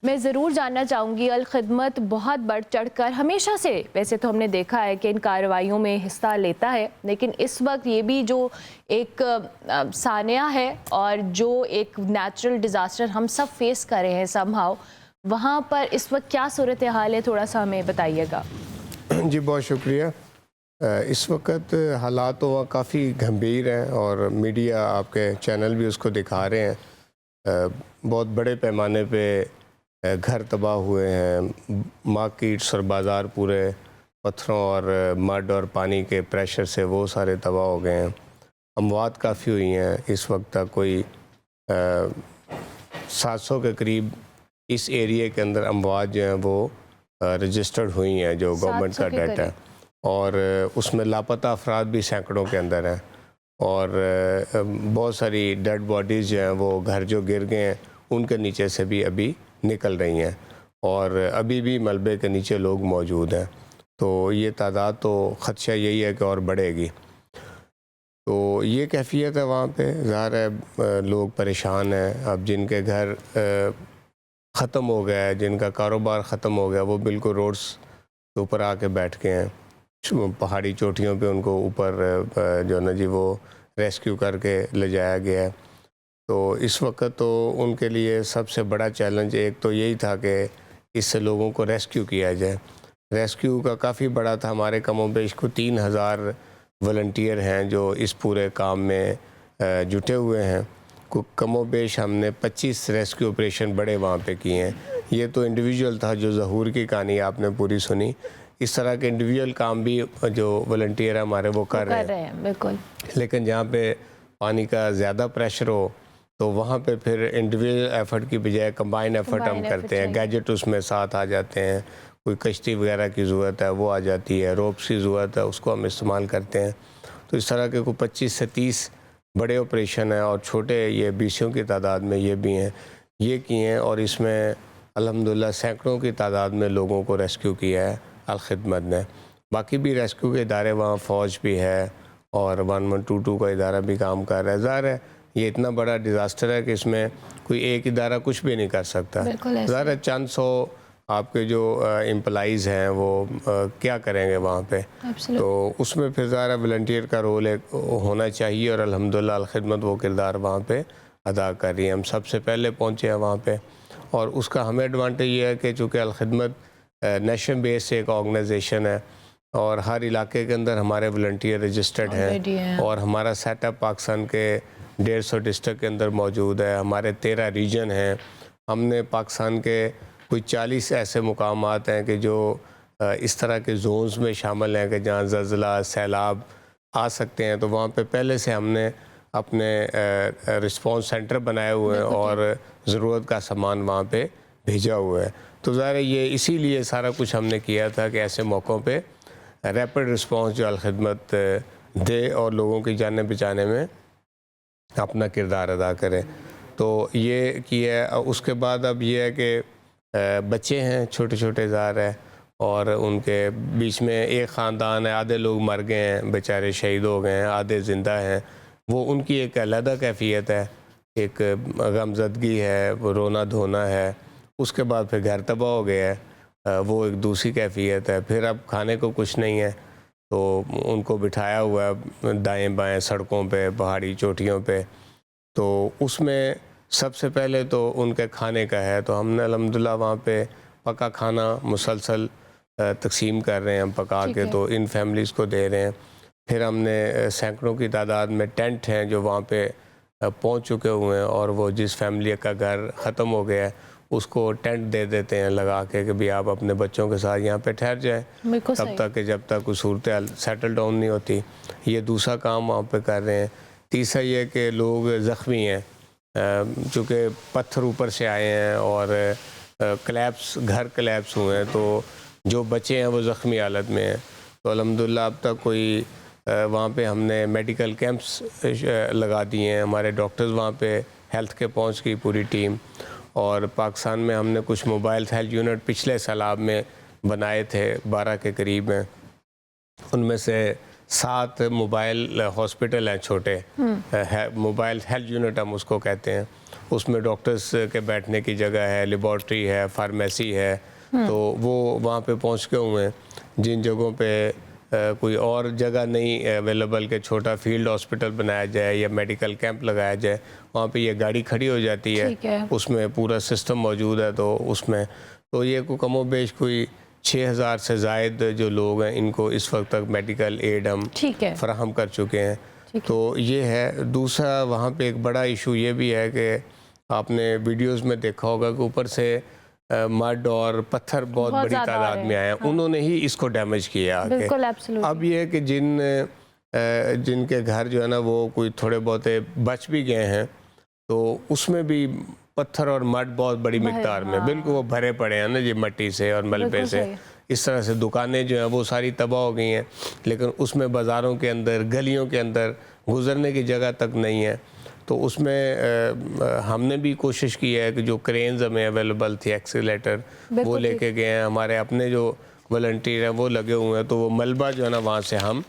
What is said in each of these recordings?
میں ضرور جاننا چاہوں گی، الخدمت بہت بڑھ چڑھ کر ہمیشہ سے ویسے تو ہم نے دیکھا ہے کہ ان کارروائیوں میں حصہ لیتا ہے، لیکن اس وقت یہ بھی جو ایک سانحہ ہے اور جو ایک نیچرل ڈیزاسٹر ہم سب فیس کر رہے ہیں سم ہاؤ، وہاں پر اس وقت کیا صورتحال ہے، تھوڑا سا ہمیں بتائیے گا۔ جی بہت شکریہ۔ اس وقت حالات وہاں کافی گھمبیر ہیں اور میڈیا آپ کے چینل بھی اس کو دکھا رہے ہیں۔ بہت بڑے پیمانے پہ گھر تباہ ہوئے ہیں، مارکیٹس اور بازار پورے پتھروں اور مڈ اور پانی کے پریشر سے وہ سارے تباہ ہو گئے ہیں۔ اموات کافی ہوئی ہیں، اس وقت تک کوئی 700 کے قریب اس ایریے کے اندر اموات جو ہیں وہ رجسٹرڈ ہوئی ہیں، جو گورنمنٹ کا ڈیٹا ہے، اور اس میں لاپتہ افراد بھی سینکڑوں کے اندر ہیں، اور بہت ساری ڈیڈ باڈیز جو ہیں وہ گھر جو گر گئے ہیں ان کے نیچے سے بھی ابھی نکل رہی ہیں، اور ابھی بھی ملبے کے نیچے لوگ موجود ہیں۔ تو یہ تعداد تو خدشہ یہی ہے کہ اور بڑھے گی۔ تو یہ کیفیت ہے وہاں پہ، ظاہر ہے لوگ پریشان ہیں۔ اب جن کے گھر ختم ہو گیا ہے، جن کا کاروبار ختم ہو گیا، وہ بالکل روڈز کے اوپر آ کے بیٹھ کے ہیں، پہاڑی چوٹیوں پہ ان کو اوپر جو نا جی وہ ریسکیو کر کے لے جایا گیا ہے۔ تو اس وقت تو ان کے لیے سب سے بڑا چیلنج ایک تو یہی تھا کہ اس سے لوگوں کو ریسکیو کیا جائے۔ ریسکیو کا کافی بڑا تھا، ہمارے کم و بیش کو 3000 والنٹیئر ہیں جو اس پورے کام میں جٹے ہوئے ہیں۔ کم و بیش ہم نے 25 ریسکیو آپریشن بڑے وہاں پہ کیے ہیں۔ یہ تو انڈیویجول تھا، جو ظہور کی کہانی آپ نے پوری سنی۔ اس طرح کے انڈیویجول کام بھی جو والنٹیئر ہیں ہمارے وہ کر رہے ہیں، بالکل۔ لیکن جہاں پہ پانی کا زیادہ پریشر ہو تو وہاں پہ پھر انڈیویجول ایفرٹ کی بجائے کمبائن ایفرٹ ہم کرتے ہیں۔ گیجٹ اس میں ساتھ آ جاتے ہیں، کوئی کشتی وغیرہ کی ضرورت ہے وہ آ جاتی ہے، روپس کی ضرورت ہے اس کو ہم استعمال کرتے ہیں۔ تو اس طرح کے کوئی 25 سے 30 بڑے آپریشن ہیں، اور چھوٹے یہ 20 کی تعداد میں یہ بھی ہیں، یہ کیے ہیں، اور اس میں الحمدللہ سینکڑوں کی تعداد میں لوگوں کو ریسکیو کیا ہے الخدمت نے۔ باقی بھی ریسکیو کے ادارے وہاں فوج بھی ہے اور 1122 کا ادارہ بھی کام کر رہا ہے۔ ظاہر ہے یہ اتنا بڑا ڈیزاسٹر ہے کہ اس میں کوئی ایک ادارہ کچھ بھی نہیں کر سکتا۔ ظاہر ہے چند سو آپ کے جو امپلائیز ہیں وہ کیا کریں گے وہاں پہ، تو اس میں پھر ظاہر والنٹیئر کا رول ایک ہونا چاہیے، اور الحمدللہ الخدمت وہ کردار وہاں پہ ادا کر رہی ہے۔ ہم سب سے پہلے پہنچے ہیں وہاں پہ، اور اس کا ہمیں ایڈوانٹیج یہ ہے کہ چونکہ الخدمت نیشنل بیس سے ایک آرگنائزیشن ہے، اور ہر علاقے کے اندر ہمارے والنٹیئر رجسٹرڈ ہیں، اور ہمارا سیٹ اپ پاکستان کے 150 ڈسٹرکٹ کے اندر موجود ہے، ہمارے 13 ریجن ہیں۔ ہم نے پاکستان کے کوئی 40 ایسے مقامات ہیں کہ جو اس طرح کے زونز میں شامل ہیں کہ جہاں زلزلہ سیلاب آ سکتے ہیں، تو وہاں پہ پہلے سے ہم نے اپنے رسپانس سینٹر بنائے ہوئے ہیں اور ضرورت کا سامان وہاں پہ بھیجا ہوا ہے۔ تو ظاہر ہے یہ اسی لیے سارا کچھ ہم نے کیا تھا کہ ایسے موقعوں پہ ریپڈ رسپانس جو الخدمت دے اور لوگوں کی جانیں بچانے میں اپنا کردار ادا کرے۔ تو یہ کیا ہے۔ اس کے بعد اب یہ ہے کہ بچے ہیں چھوٹے چھوٹے ظاہر ہے، اور ان کے بیچ میں ایک خاندان ہے، آدھے لوگ مر گئے ہیں، بیچارے شہید ہو گئے ہیں، آدھے زندہ ہیں، وہ ان کی ایک علیحدہ کیفیت ہے، ایک غمزدگی ہے، وہ رونا دھونا ہے۔ اس کے بعد پھر گھر تباہ ہو گیا ہے، وہ ایک دوسری کیفیت ہے۔ پھر اب کھانے کو کچھ نہیں ہے، تو ان کو بٹھایا ہوا ہے دائیں بائیں سڑکوں پہ، پہاڑی چوٹیوں پہ۔ تو اس میں سب سے پہلے تو ان کے کھانے کا ہے، تو ہم نے الحمدللہ وہاں پہ پکا کھانا مسلسل تقسیم کر رہے ہیں ہم پکا کے، تو ان فیملیز کو دے رہے ہیں۔ پھر ہم نے سینکڑوں کی تعداد میں ٹینٹ ہیں جو وہاں پہ پہنچ چکے ہوئے ہیں، اور وہ جس فیملی کا گھر ختم ہو گیا ہے اس کو ٹینٹ دے دیتے ہیں لگا کے کہ بھی آپ اپنے بچوں کے ساتھ یہاں پہ ٹھہر جائیں تب تک کہ جب تک کوئی صورتحال سیٹل ڈاؤن نہیں ہوتی۔ یہ دوسرا کام وہاں پہ کر رہے ہیں۔ تیسرا یہ کہ لوگ زخمی ہیں، چونکہ پتھر اوپر سے آئے ہیں اور گھر کلیپس ہوئے ہیں، تو جو بچے ہیں وہ زخمی حالت میں ہیں۔ تو الحمدللہ اب تک کوئی وہاں پہ ہم نے میڈیکل کیمپس لگا دیے ہیں، ہمارے ڈاکٹرز وہاں پہ ہیلتھ کے پہنچ گئی پوری ٹیم، اور پاکستان میں ہم نے کچھ موبائل ہیلتھ یونٹ پچھلے سیلاب میں بنائے تھے، 12 کے قریب ہیں، ان میں سے 7 موبائل ہاسپٹل ہیں چھوٹے، موبائل ہیلتھ یونٹ ہم اس کو کہتے ہیں. اس میں ڈاکٹرز کے بیٹھنے کی جگہ ہے، لیبارٹری ہے، فارمیسی ہے. تو وہ وہاں پہ پہنچ کے ہوئے ہیں. جن جگہوں پہ کوئی اور جگہ نہیں اویلیبل کہ چھوٹا فیلڈ ہاسپٹل بنایا جائے یا میڈیکل کیمپ لگایا جائے، وہاں پہ یہ گاڑی کھڑی ہو جاتی ہے. اس میں پورا سسٹم موجود ہے. تو اس میں تو یہ کو کم و بیش کوئی 6000 سے زائد جو لوگ ہیں ان کو اس وقت تک میڈیکل ایڈ ہم فراہم کر چکے ہیں. تو یہ ہے. دوسرا وہاں پہ ایک بڑا ایشو یہ بھی ہے کہ آپ نے ویڈیوز میں دیکھا ہوگا کہ اوپر سے مڈ اور پتھر بہت بڑی تعداد میں آئے ہیں. انہوں نے ہی اس کو ڈیمیج کیا. اب یہ ہے کہ جن کے گھر جو ہے نا وہ کوئی تھوڑے بہتے بچ بھی گئے ہیں تو اس میں بھی پتھر اور مڈ بہت بڑی مقدار میں بالکل وہ بھرے پڑے ہیں نا جی مٹی سے اور ملبے سے. اس طرح سے دکانیں جو ہیں وہ ساری تباہ ہو گئی ہیں، لیکن اس میں بازاروں کے اندر گلیوں کے اندر گزرنے کی جگہ تک نہیں ہے. تو اس میں ہم نے بھی کوشش کی ہے کہ جو کرینز ہمیں اویلیبل تھی ایکسیلیٹر وہ لے کے گئے ہیں. ہمارے اپنے جو والنٹیر ہیں وہ لگے ہوئے ہیں. تو وہ ملبہ جو ہے نا وہاں سے ہم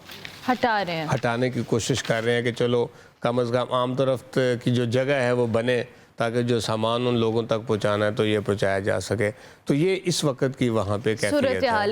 ہٹانے کی کوشش کر رہے ہیں کہ چلو کم از کم عام طرف کی جو جگہ ہے وہ بنے تاکہ جو سامان ان لوگوں تک پہنچانا ہے تو یہ پہنچایا جا سکے. تو یہ اس وقت کی وہاں پہ کیفیت ہے.